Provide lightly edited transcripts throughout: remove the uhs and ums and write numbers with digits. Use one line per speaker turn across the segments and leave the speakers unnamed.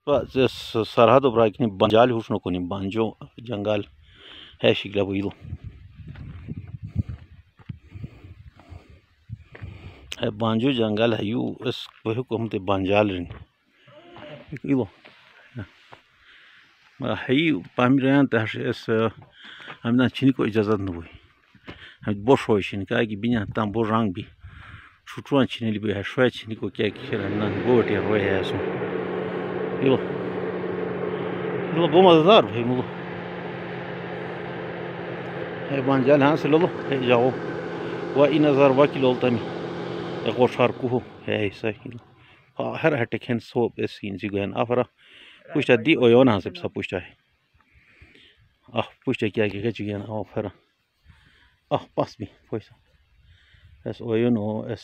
سرحد براكني بانجال هوشنو كوني بانجو جنگال ہے شکلا بویلو ہے بانجو جنگل ہے یو اس بہو کو ہمتے بانجال رن ایلو ہے پامران تاش اس ہمنا چنی کو اجازت نہ ہوئی ہم بوش ہوشن کا کہ بنا تام بو رنگ بھی شوٹوان چنی لی ہے شوی چنی کو کیا کہ نہ گوٹ ہے روے ہے سو ایلو ایلو بو مزدار ہے مو ہے بانجال ہاں سے لو ہے جاؤ وا ای نظر وا کلو تمی غوشار کو ہے سہل ہر ہٹکن سوپ اسین جی گن افرا پوچھتا دی اویون ہاں سے سب پوچھتا ہے پوچھتا کیا کہ گن افرا پاس بھی پیسہ اس اویون اس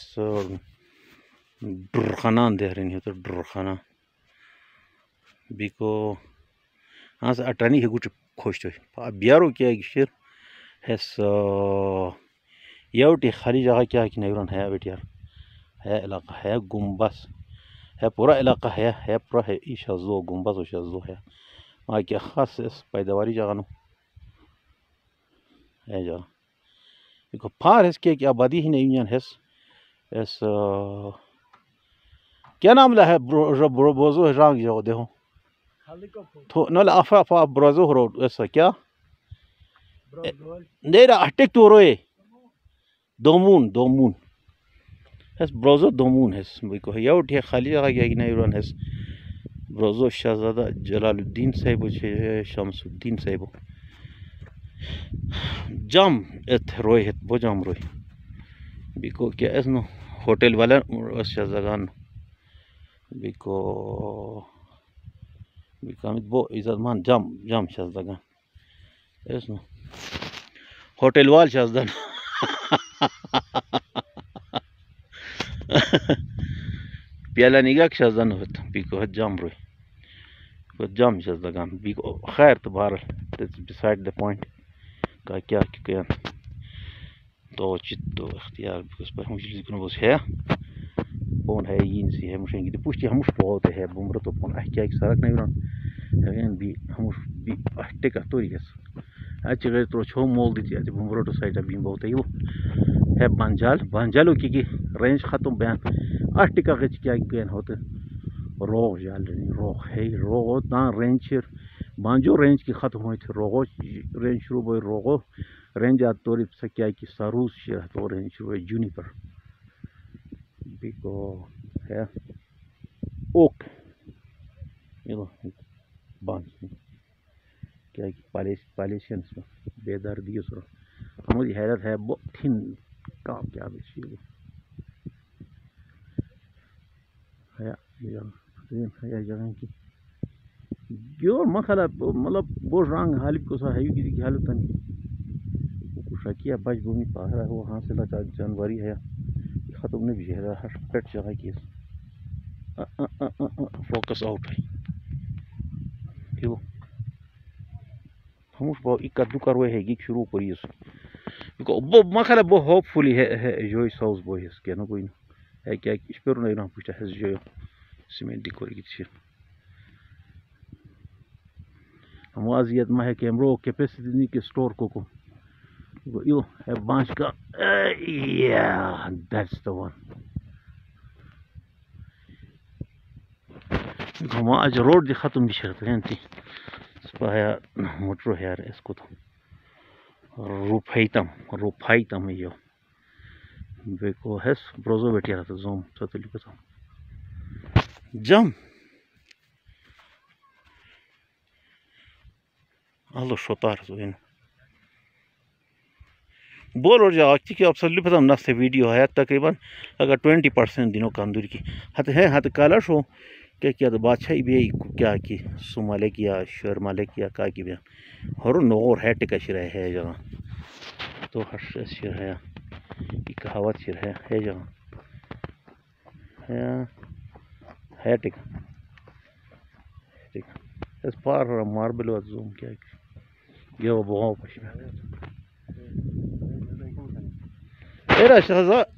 ڈرخانان دے رہی تو ڈرخانہ بیکو ہاں سے اٹانی ہے گوٹ خوش تو بیارو کیا شیر اس یوٹی خالی جگہ کیا کہ نیوران ہے بیٹیار ہے علاقہ ہے گمبس ہے پورا علاقہ ہے پورا ہے ایشازو گمبس و شازو ہے وہاں کیا خاص اس پیداواری جگہ نو ہے جگہ ایک پھار اس کی آبادی ہی نہیں ہے اس کیا نام لا ہے بروزو رانگ جو دیکھو تو نہ افا بروزو روڈ ایسا کیا نہیں رہا ٹک تو روئے دومون اس بروزو دومون ہے بھائی یوٹ ہے خالی جگہ گیا کہ نہیں ہے بروزو شہزادہ جلال الدین صاحب شمس الدین صاحب جام ات روئے بو جام روئے بیکو کیا اس نو ہوٹل والا اس شہزادہ بیکو بیکو بو عزت مان جام شہزادہ اس نو ہوٹل وال شہزادہ پیالا نگاہ شہزادہ ہوتا بیکو جام روئے جام شہزادہ بیکو خیر تو بہرحال بسائڈ دا پوائنٹ کا کیا تو چت تو اختیار بس پر مجھے ذکر بس ہے پون ہے ین سی ہے مشین کی پوچھتی ہمش بہت ہے بمرو تو پون کیا ایک سڑک نہیں رہا بھی ہمش بھی ٹکا توری گس اچھے گئے تو چھو مول دیتی ہے بمرو تو سائڈ بھی بہت ہے بانجالو کی رینج ختم بیان ٹکا گچ کیا گین ہوتے روغ جال روغ ہے روغ تا رینج بانجو رینج کی ختم ہوئی تھی روغو رینج شروع ہوئی روغو رینج آت توری سے کیا کہ ساروس شرح تو رینج شروع ہوئی جونی پر بیکو ہے اوک بانس کیا کہ پالیشنس بیدار دیس رہا ہماری حیرت ہے بہت تھن کام کیا بھی ہے جگہ کی جو مخلا مطلب بو رنگ حالب کو سا ہے کی حالت نہیں شکیہ بج بھومی پہرا ہو ہاں سے لگا جانوری ہے ختم نہیں بھی ہے ہر پیٹ جگہ کی فوکس آؤٹ ہے ہمش بہت ایک دکار ہوئے ہے گی شروع کری بو مخلا بو ہوپ فلی ہے جو ساؤس بو ہے کیا نا کوئی ہے کیا اس پر نہیں رہا پوچھتا ہے جو سیمنٹی کوئی گی ہم وازیت ماہ کے امرو کیپیسٹی نہیں کہ سٹور کو یو ہے بانچ کا دیٹس دا ون ہم آج روڈ دی ختم بھی شرط ہیں تھی سپایا موٹرو ہے اس کو تو روپائیتم یہ بیکو ہے بروزو بیٹی رہا تھا زوم ستلی کو جم اللہ شوتار زوین بول اور جا کہ آپ سلی پتہ نفس ویڈیو ہے تقریباً اگر 20% دنوں کام دوری کی ہت ہے ہت کالا شو کیا تو بادشاہ بھی کیا کی سمالے کیا شور مالے کیا کا کی بیان ہر نور ہے ٹکا شرح ہے جگہ تو ہر شر ہے کہاوت شر ہے جگہ ہے ٹکا اس پار ماربل و زوم کیا یہ بہت خوش ایرا شہزاد